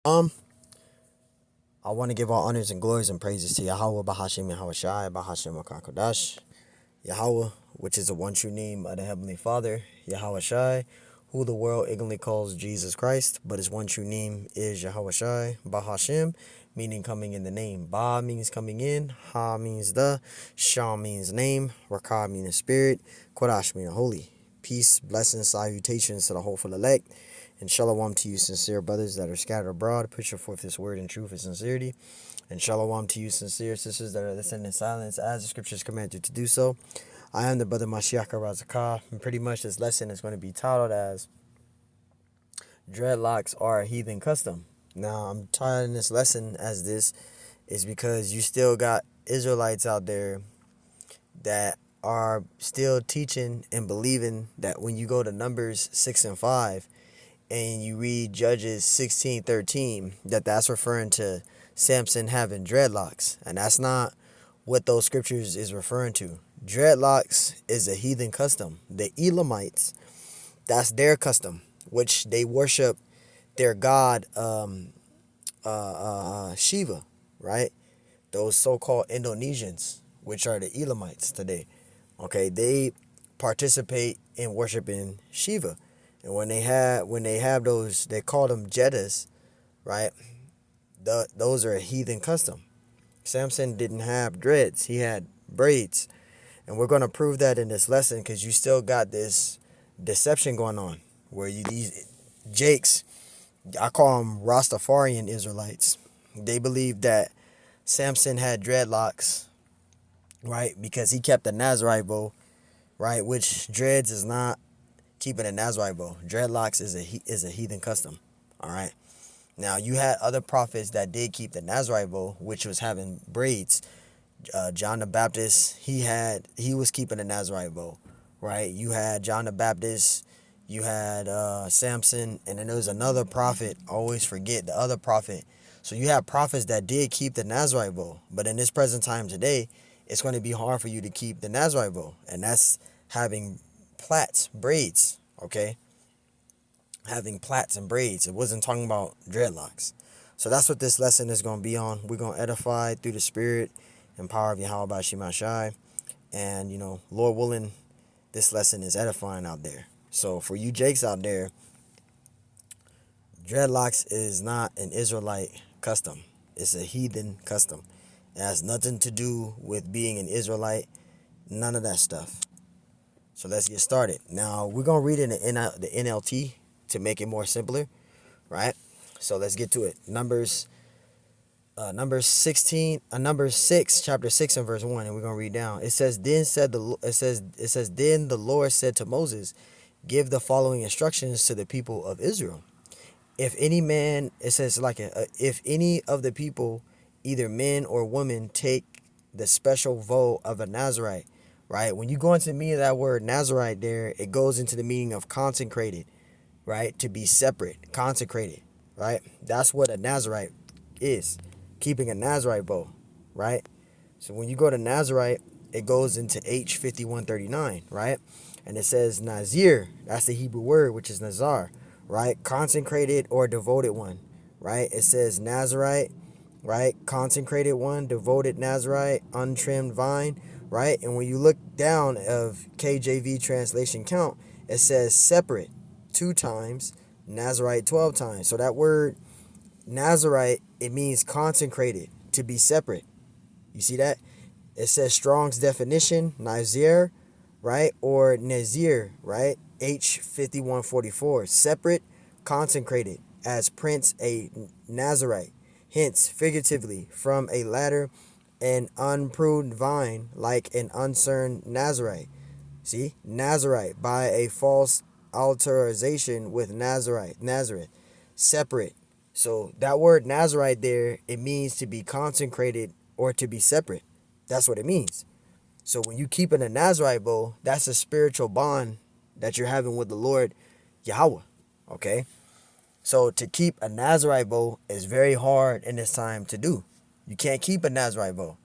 I want to give all honors and glories and praises to Yahweh, Bahashim Yahweh Shai, Bahashim Kodash, Yahweh, which is the one true name of the Heavenly Father, Yahweh Shai, who the world ignorantly calls Jesus Christ, but his one true name is Yahweh Shai, Bahashim, meaning coming in the name. Ba means coming in, Ha means the, Shah means name, Rakah means spirit, Kodash means holy. Peace, blessings, salutations to the hopeful elect, and shalom to you sincere brothers that are scattered abroad. Pushing forth this word in truth and sincerity. And shalom to you sincere sisters that are listening in silence as the scriptures command you to do so. I am the brother Mashiach Razakah, and pretty much this lesson is going to be titled as Dreadlocks are a heathen custom. Now, I'm titling this lesson as this is because you still got Israelites out there that are still teaching and believing that when you go to Numbers 6 and 5 and you read Judges 16:13, that's referring to Samson having dreadlocks. And that's not what those scriptures is referring to. Dreadlocks is a heathen custom. The Elamites, that's their custom, which they worship their god Shiva, right? Those so-called Indonesians, which are the Elamites today. Okay, they participate in worshiping Shiva. And when they have those, they call them Jeddas, right? Those are a heathen custom. Samson didn't have dreads; he had braids, and we're gonna prove that in this lesson because you still got this deception going on where these Jakes, I call them Rastafarian Israelites. They believe that Samson had dreadlocks, right? Because he kept the Nazarite vow, right? Which dreads is not keeping a Nazarite vow. Dreadlocks is a heathen custom. All right. Now you had other prophets that did keep the Nazarite vow, which was having braids. John the Baptist, he was keeping the Nazarite vow, right? You had John the Baptist, you had Samson, and then there was another prophet. I always forget the other prophet. So you have prophets that did keep the Nazarite vow, but in this present time today, it's going to be hard for you to keep the Nazarite vow, and that's having plaits, braids, okay? Having plaits and braids. It wasn't talking about dreadlocks. So that's what this lesson is going to be on. We're going to edify through the spirit and power of Yahweh Bashima Shai. And, Lord willing, this lesson is edifying out there. So for you Jakes out there, dreadlocks is not an Israelite custom. It's a heathen custom. It has nothing to do with being an Israelite. None of that stuff. So let's get started. Now, we're going to read in the NLT to make it more simpler, right? So let's get to it. Numbers 16, Numbers 6, chapter 6 and verse 1, and we're going to read down. It says, then the Lord said to Moses, give the following instructions to the people of Israel. If any man, it says if any of the people, either men or women, take the special vow of a Nazarite, right? When you go into the meaning of that word Nazarite there, it goes into the meaning of consecrated, right? To be separate, consecrated, right? That's what a Nazarite is, keeping a Nazarite vow, right? So when you go to Nazarite, it goes into H5139, right? And it says Nazir, that's the Hebrew word, which is Nazar, right? Consecrated or devoted one, right? It says Nazarite, right? Consecrated one, devoted Nazarite, untrimmed vine, right? And when you look down of KJV translation count, it says separate 2 times, Nazarite 12 times. So that word Nazarite, it means consecrated, to be separate. You see that? It says Strong's definition, Nazir, right? Or Nazir, right? H5144, separate, consecrated, as Prince a Nazarite. Hence, figuratively, from a ladder, an unpruned vine, like an uncerned Nazarite. See? Nazarite, by a false alteration with Nazareth. Separate. So that word Nazarite there, it means to be consecrated or to be separate. That's what it means. So when you keep in a Nazarite vow, that's a spiritual bond that you're having with the Lord Yahweh. Okay? So to keep a Nazarite vow is very hard in this time to do. You can't keep a Nazarite vow,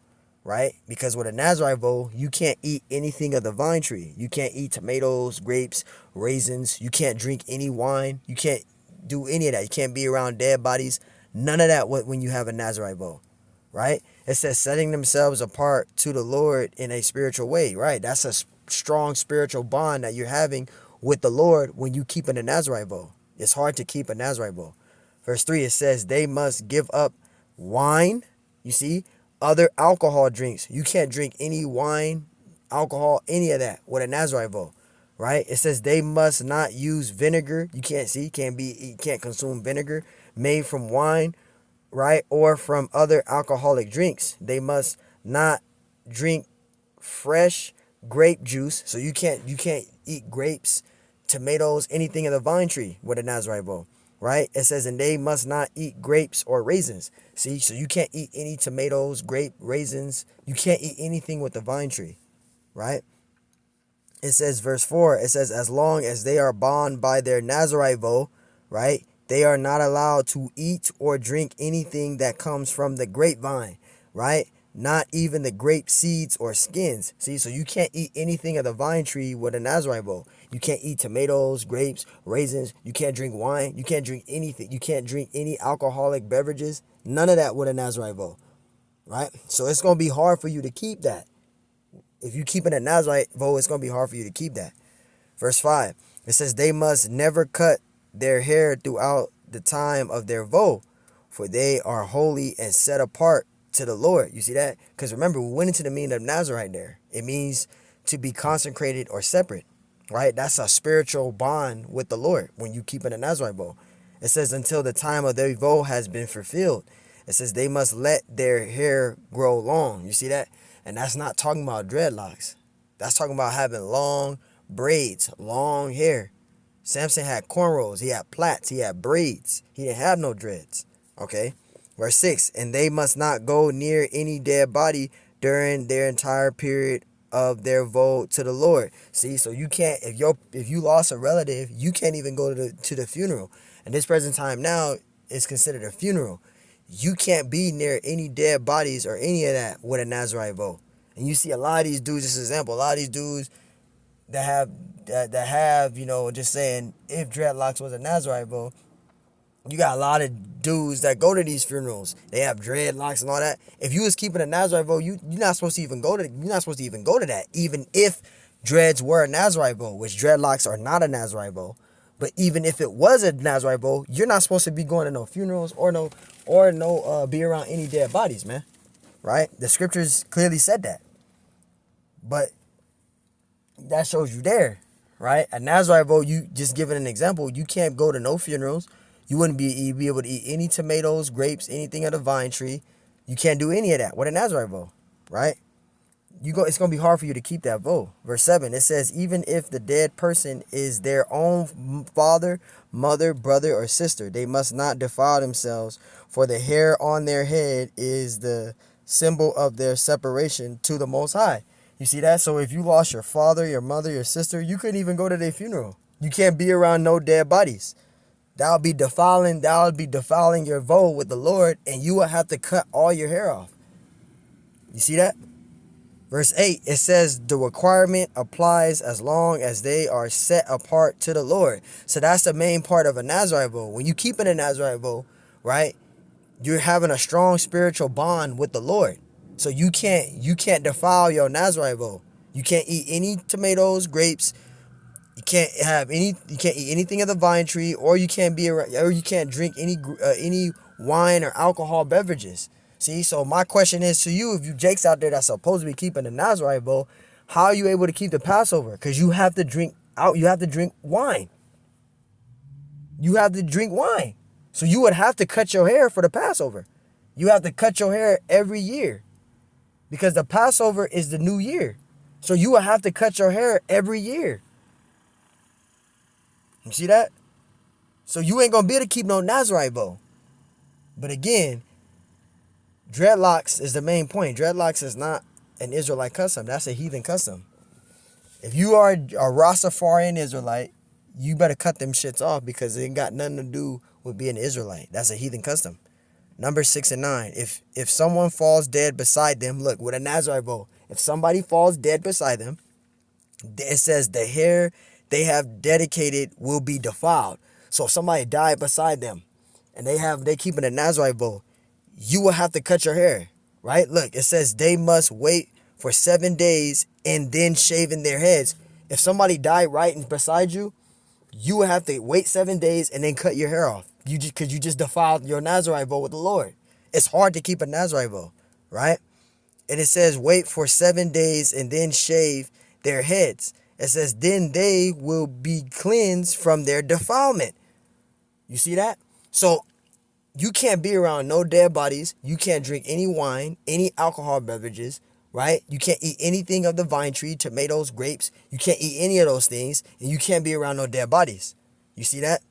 right? Because with a Nazarite vow, you can't eat anything of the vine tree. You can't eat tomatoes, grapes, raisins. You can't drink any wine. You can't do any of that. You can't be around dead bodies. None of that when you have a Nazarite vow, right? It says setting themselves apart to the Lord in a spiritual way, right? That's a strong spiritual bond that you're having with the Lord when you keep in a Nazarite vow. It's hard to keep a Nazarite vow. Verse 3, it says they must give up wine, you see, other alcohol drinks. You can't drink any wine, alcohol, any of that with a Nazarite vow, right? It says they must not use vinegar. You can't consume vinegar made from wine, right? Or from other alcoholic drinks. They must not drink fresh grape juice. So you can't eat grapes, tomatoes, anything of the vine tree with a Nazarite vow, right? It says, and they must not eat grapes or raisins. See, so you can't eat any tomatoes, grape, raisins. You can't eat anything with the vine tree, right? It says, verse 4, it says, as long as they are bound by their Nazarite vow, right, they are not allowed to eat or drink anything that comes from the grapevine, right? Not even the grape seeds or skins. See, so you can't eat anything of the vine tree with a Nazarite vow. You can't eat tomatoes, grapes, raisins. You can't drink wine. You can't drink anything. You can't drink any alcoholic beverages. None of that with a Nazarite vow, right? So it's going to be hard for you to keep that. If you keep in a Nazarite vow, it's going to be hard for you to keep that. Verse 5, it says they must never cut their hair throughout the time of their vow, for they are holy and set apart to the Lord. You see that? Because remember, we went into the meaning of Nazarite there. It means to be consecrated or separate, right? That's a spiritual bond with the Lord when you keep in a Nazarite vow. It says until the time of their vow has been fulfilled. It says they must let their hair grow long. You see that? And that's not talking about dreadlocks. That's talking about having long braids, long hair. Samson had cornrows. He had plaits. He had braids. He didn't have no dreads. Okay. Verse 6, and they must not go near any dead body during their entire period of their vow to the Lord. See, so you can't, if you lost a relative, you can't even go to the funeral. And this present time now is considered a funeral. You can't be near any dead bodies or any of that with a Nazarite vow. And you see a lot of these dudes, this example, a lot of these dudes that have, you know, just saying if dreadlocks was a Nazarite vow, you got a lot of dudes that go to these funerals. They have dreadlocks and all that. If you was keeping a Nazarite vow, you're not supposed to even go to that. Even if dreads were a Nazarite vow, which dreadlocks are not a Nazarite vow. But even if it was a Nazarite vow, you're not supposed to be going to no funerals or be around any dead bodies, man. Right? The scriptures clearly said that. But that shows you there, right? A Nazarite vow, you just giving an example, you can't go to no funerals. You wouldn't be able to eat any tomatoes, grapes, anything of the vine tree. You can't do any of that with a Nazarite vow, right? It's going to be hard for you to keep that vow. Verse 7, it says, even if the dead person is their own father, mother, brother, or sister, they must not defile themselves, for the hair on their head is the symbol of their separation to the Most High. You see that? So if you lost your father, your mother, your sister, you couldn't even go to their funeral. You can't be around no dead bodies. That would be defiling your vow with the Lord, and you will have to cut all your hair off. You see that? Verse 8, it says the requirement applies as long as they are set apart to the Lord. So that's the main part of a Nazarite vow. When you keep in a Nazarite vow, right, you're having a strong spiritual bond with the Lord. So you can't defile your Nazarite vow. You can't eat any tomatoes, grapes. You can't eat anything of the vine tree, or you can't drink any wine or alcohol beverages. See, so my question is to you, if you jakes out there that's supposed to be keeping the Nazarite vow, how are you able to keep the Passover? Because you have to drink wine. You have to drink wine. So you would have to cut your hair for the Passover. You have to cut your hair every year. Because the Passover is the new year. So you would have to cut your hair every year. You see that? So you ain't going to be able to keep no Nazarite vow. But again, dreadlocks is the main point. Dreadlocks is not an Israelite custom. That's a heathen custom. If you are a Rastafarian Israelite, you better cut them shits off because it ain't got nothing to do with being an Israelite. That's a heathen custom. Numbers 6 and 9. If someone falls dead beside them, look, with a Nazarite vow, if somebody falls dead beside them, it says the hair they have dedicated will be defiled. So if somebody died beside them, and they keeping a Nazarite vow, you will have to cut your hair, right? Look, it says they must wait for 7 days and then shaving their heads. If somebody died right beside you, you would have to wait 7 days and then cut your hair off. Because you just defiled your Nazarite vow with the Lord. It's hard to keep a Nazarite vow, right? And it says wait for 7 days and then shave their heads. It says then they will be cleansed from their defilement. You see that? So you can't be around no dead bodies. You can't drink any wine, any alcohol beverages, right? You can't eat anything of the vine tree, tomatoes, grapes. You can't eat any of those things, and you can't be around no dead bodies. You see that?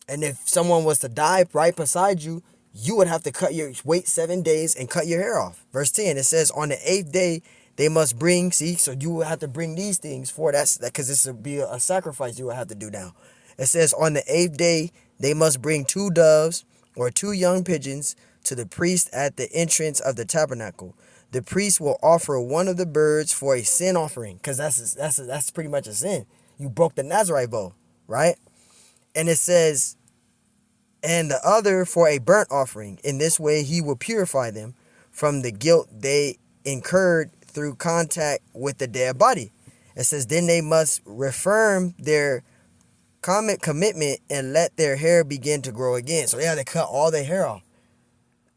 And if someone was to die right beside you, you would have to wait 7 days and cut your hair off. Verse 10, it says, on the 8th day, they must bring, see, so you would have to bring these things for that, because this would be a sacrifice you would have to do now. It says, on the 8th day, they must bring 2 doves or 2 young pigeons to the priest at the entrance of the tabernacle. The priest will offer one of the birds for a sin offering, because that's pretty much a sin. You broke the Nazarite vow, right? And it says, and the other for a burnt offering. In this way, he will purify them from the guilt they incurred through contact with the dead body. It says, then they must reaffirm their commitment and let their hair begin to grow again. So they have to cut all their hair off.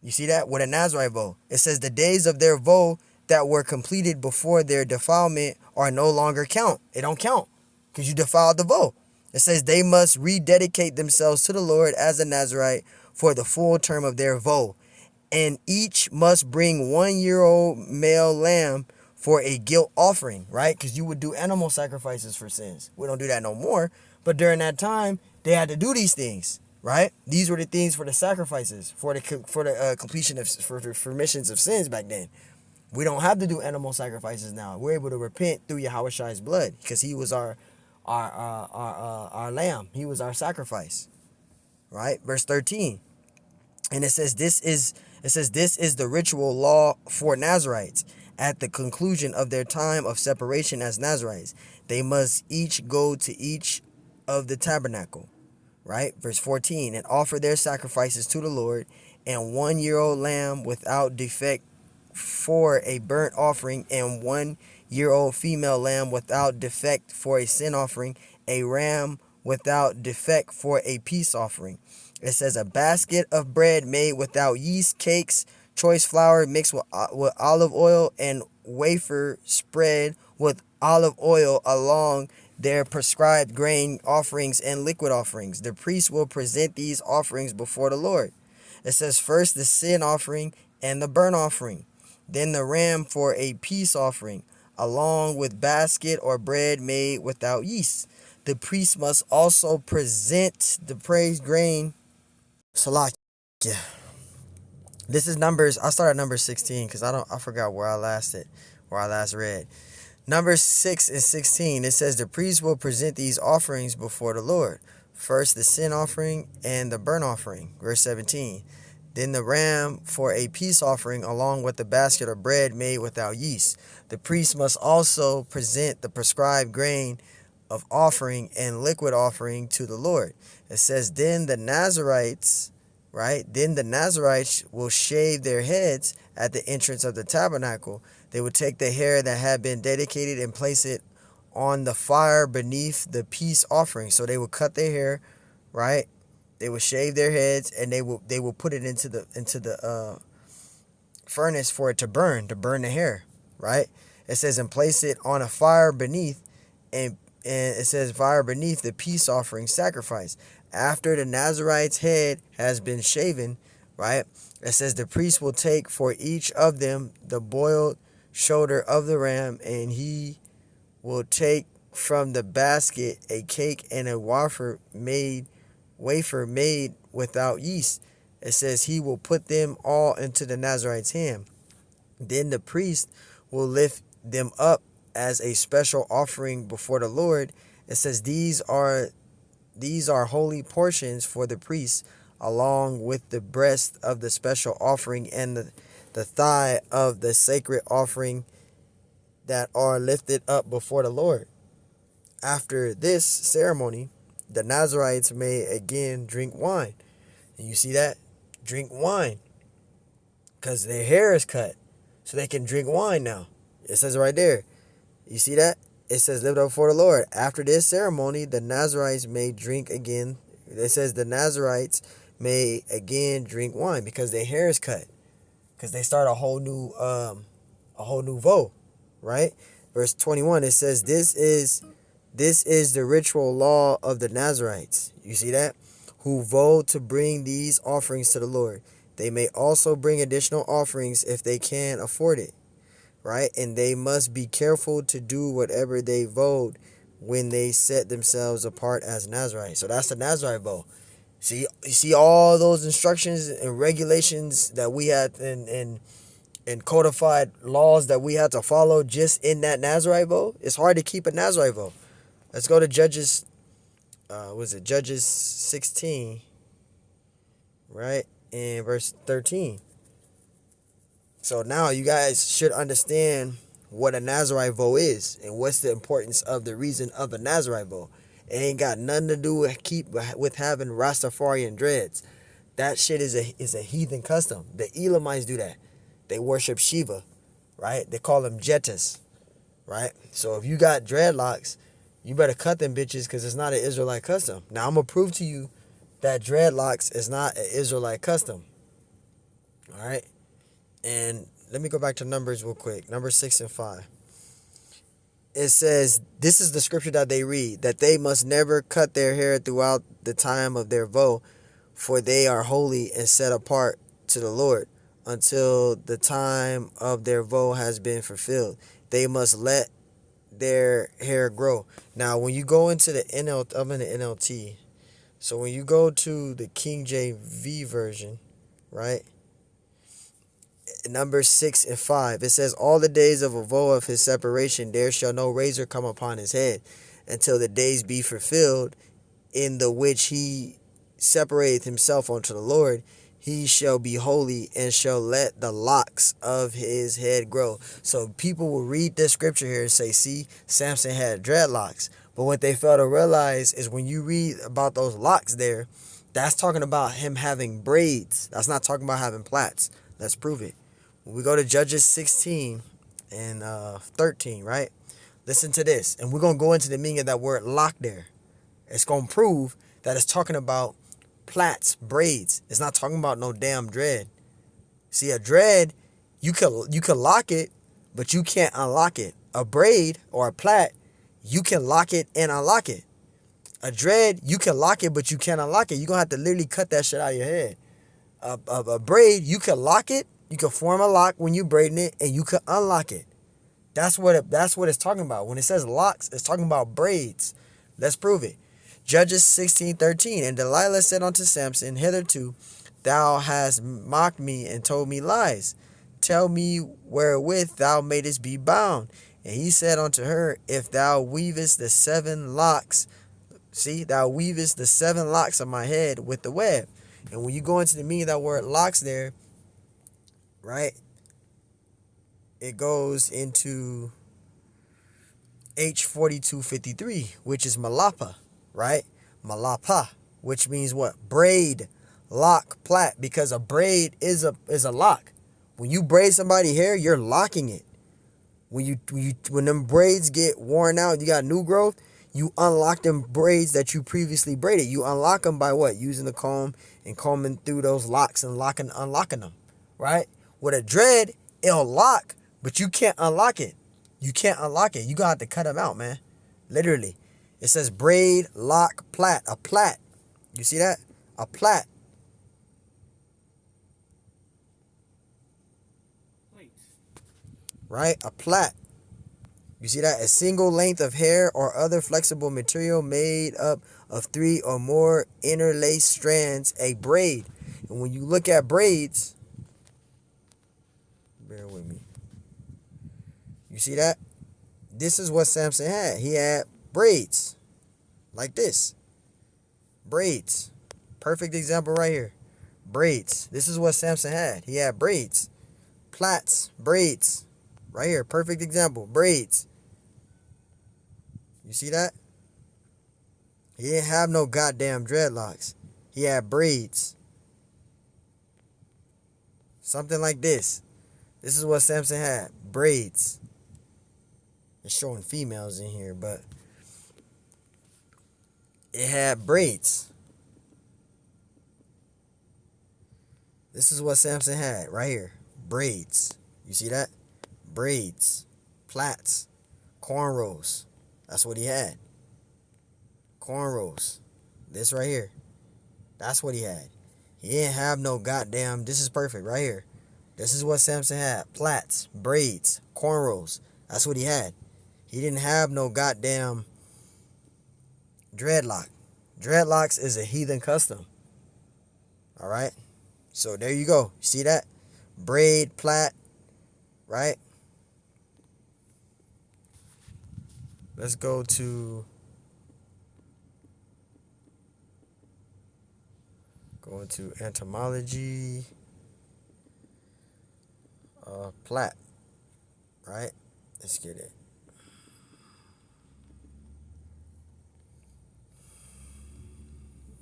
You see that? With a Nazarite vow. It says the days of their vow that were completed before their defilement are no longer count. It don't count because you defiled the vow. It says they must rededicate themselves to the Lord as a Nazarite for the full term of their vow. And each must bring 1-year-old male lamb for a guilt offering, right? Because you would do animal sacrifices for sins. We don't do that no more. But during that time, they had to do these things, right? These were the things for the sacrifices, for the completion of for remissions of sins back then. We don't have to do animal sacrifices now. We're able to repent through Yahweh's blood because he was our lamb. He was our sacrifice, right? Verse 13, and it says this is the ritual law for Nazarites. At the conclusion of their time of separation as Nazarites, they must each go to each of the tabernacle, right? Verse 14, and offer their sacrifices to the Lord, and 1-year-old lamb without defect for a burnt offering, and 1-year-old female lamb without defect for a sin offering, a ram without defect for a peace offering. It says a basket of bread made without yeast, cakes, choice flour mixed with olive oil, and wafer spread with olive oil along their prescribed grain offerings and liquid offerings. The priest will present these offerings before the Lord. It says first the sin offering and the burnt offering, then the ram for a peace offering, along with basket or bread made without yeast. The priest must also present the praised grain. Salakia. This is Numbers. I started at number 16 because I forgot where I last read. Numbers 6 and 16. It says the priest will present these offerings before the Lord. First the sin offering and the burnt offering. Verse 17. Then the ram for a peace offering along with the basket of bread made without yeast. The priest must also present the prescribed grain of offering and liquid offering to the Lord. It says then the Nazarites, right? Then the Nazarites will shave their heads at the entrance of the tabernacle. They would take the hair that had been dedicated and place it on the fire beneath the peace offering. So they would cut their hair, right? They would shave their heads, and they will put it into the furnace for it to burn the hair, right? It says and place it on a fire beneath, and it says fire beneath the peace offering sacrifice. After the Nazarite's head has been shaven, right? It says the priest will take for each of them the boiled shoulder of the ram, and he will take from the basket a cake and a wafer made without yeast. It says he will put them all into the Nazarite's hand. Then the priest will lift them up as a special offering before the Lord. It says these are holy portions for the priest, along with the breast of the special offering and the thigh of the sacred offering that are lifted up before the Lord. After this ceremony, the Nazarites may again drink wine. And you see that? Drink wine. Because their hair is cut. So they can drink wine now. It says it right there. You see that? It says, live up before the Lord. After this ceremony, the Nazarites may drink again. It says the Nazarites may again drink wine because their hair is cut. Because they start a whole new vow, right? Verse 21, it says, this is the ritual law of the Nazarites. You see that? Who vow to bring these offerings to the Lord. They may also bring additional offerings if they can afford it, right? And they must be careful to do whatever they vowed when they set themselves apart as Nazarites. So that's the Nazarite vow. See, you see all those instructions and regulations that we had and codified laws that we had to follow just in that Nazarite vow. It's hard to keep a Nazarite vow. Let's go to Judges. Judges 16, right? And verse 13. So now you guys should understand what a Nazarite vow is and what's the importance of the reason of a Nazarite vow. It ain't got nothing to do with having Rastafarian dreads. That shit is a heathen custom. The Elamites do that. They worship Shiva, right? They call them Jettas, right? So if you got dreadlocks, you better cut them bitches because it's not an Israelite custom. Now I'm gonna prove to you that dreadlocks is not an Israelite custom. All right, and let me go back to Numbers real quick. Numbers 6 and 5. It says, this is the scripture that they read, that they must never cut their hair throughout the time of their vow, for they are holy and set apart to the Lord until the time of their vow has been fulfilled. They must let their hair grow. Now, when you go into the I'm in the NLT. So when you go to the King James version, right? Numbers 6 and 5, it says, all the days of a vow of his separation, there shall no razor come upon his head until the days be fulfilled in the which he separateth himself unto the Lord. He shall be holy and shall let the locks of his head grow. So people will read this scripture here and say, see, Samson had dreadlocks. But what they fail to realize is when you read about those locks there, that's talking about him having braids. That's not talking about having plaits. Let's prove it. When we go to Judges 16 and 13, right? Listen to this. And we're going to go into the meaning of that word lock there. It's going to prove that it's talking about plaits, braids. It's not talking about no damn dread. See, a dread, you could lock it, but you can't unlock it. A braid or a plait, you can lock it and unlock it. A dread, you can lock it, but you can't unlock it. You're going to have to literally cut that shit out of your head. A braid, you can lock it, you can form a lock when you're braiding it, and you can unlock it. That's what it's talking about. When it says locks, it's talking about braids. Let's prove it. Judges 16:13. And Delilah said unto Samson, hitherto thou hast mocked me and told me lies. Tell me wherewith thou madest be bound. And he said unto her, if thou weavest the 7 locks, see, thou weavest the 7 locks of my head with the web. And when you go into the meaning of that word locks there, right, it goes into H4253, which is malapa, right? Malapa, which means what? Braid, lock, plait, because a braid is a lock. When you braid somebody's hair, you're locking it. When them braids get worn out, you got new growth, you unlock them braids that you previously braided. You unlock them by what? Using the comb and combing through those locks and unlocking them, right? With a dread, it'll lock, but you can't unlock it. You can't unlock it. You're going to have to cut them out, man. Literally. It says braid, lock, plait. A plait. You see that? A plait. Right? A plait. You see that? A single length of hair or other flexible material made up of 3 or more interlaced strands, a braid. And when you look at braids, bear with me. You see that? This is what Samson had. He had braids. Like this. Braids. Perfect example right here. Braids. This is what Samson had. He had braids. Plaits. Braids. Right here. Perfect example. Braids. You see that? He didn't have no goddamn dreadlocks. He had braids. Something like this. This is what Samson had. Braids. It's showing females in here, but it had braids. This is what Samson had right here. Braids. You see that? Braids. Plaits. Cornrows. That's what he had. Cornrows. This right here. That's what he had. He didn't have no goddamn... This is perfect right here. This is what Samson had. Plaits. Braids. Cornrows. That's what he had. He didn't have no goddamn dreadlock. Dreadlocks is a heathen custom. Alright? So there you go. See that? Braid, plait, right? Let's go to entomology. Plait, right? Let's get it.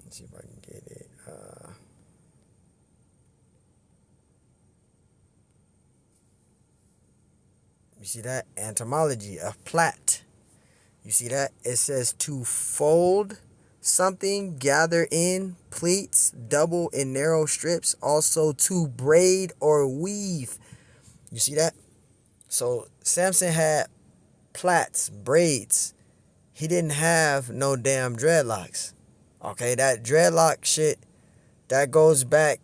Let's see if I can get it. You see that? Entomology of plait. You see that? It says to fold something, gather in pleats, double in narrow strips, also to braid or weave. You see that? So Samson had plaits, braids. He didn't have no damn dreadlocks. Okay, that dreadlock shit, that goes back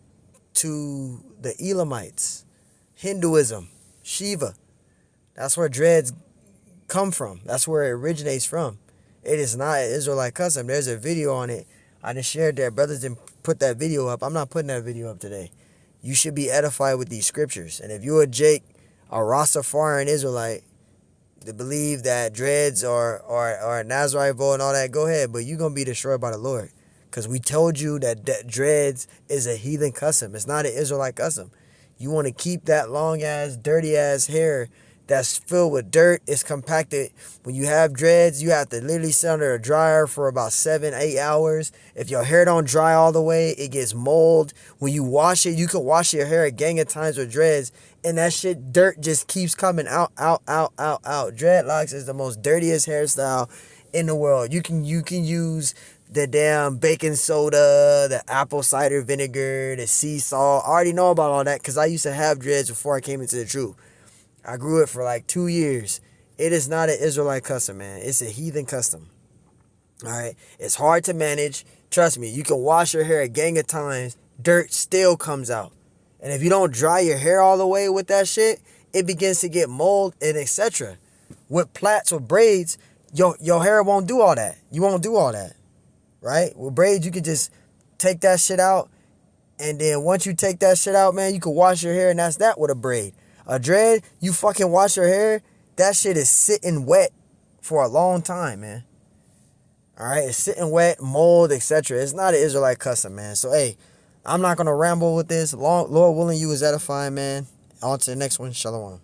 to the Elamites, Hinduism, Shiva. That's where dreads come from. That's where it originates from. It is not an Israelite custom. There's a video on it. I just shared that. Brothers didn't put that video up. I'm not putting that video up today. You should be edified with these scriptures. And if you're a Jake, a Rastafarian Israelite, to believe that dreads or Nazarite vote and all that, go ahead. But you're going to be destroyed by the Lord. Because we told you that dreads is a heathen custom. It's not an Israelite custom. You want to keep that long-ass, dirty-ass hair that's filled with dirt. It's compacted. When you have dreads, you have to literally sit under a dryer for about 7-8 hours. If your hair don't dry all the way, it gets mold. When you wash it, you can wash your hair a gang of times with dreads, and that shit, dirt just keeps coming out. Dreadlocks is the most dirtiest hairstyle in the world. You can use the damn baking soda, the apple cider vinegar, the sea salt. I already know about all that because I used to have dreads before I came into the truth. I grew it for like 2 years. It is not an Israelite custom, man. It's a heathen custom. All right? It's hard to manage. Trust me, you can wash your hair a gang of times. Dirt still comes out. And if you don't dry your hair all the way with that shit, it begins to get mold and etc. With plaits or braids, your hair won't do all that. You won't do all that. Right? With braids, you can just take that shit out. And then once you take that shit out, man, you can wash your hair, and that's that with a braid. A dread, you fucking wash your hair, that shit is sitting wet for a long time, man. Alright, it's sitting wet, mold, etc. It's not an Israelite custom, man. So, hey, I'm not going to ramble with this. Lord willing, you was edifying, man. On to the next one. Shalom.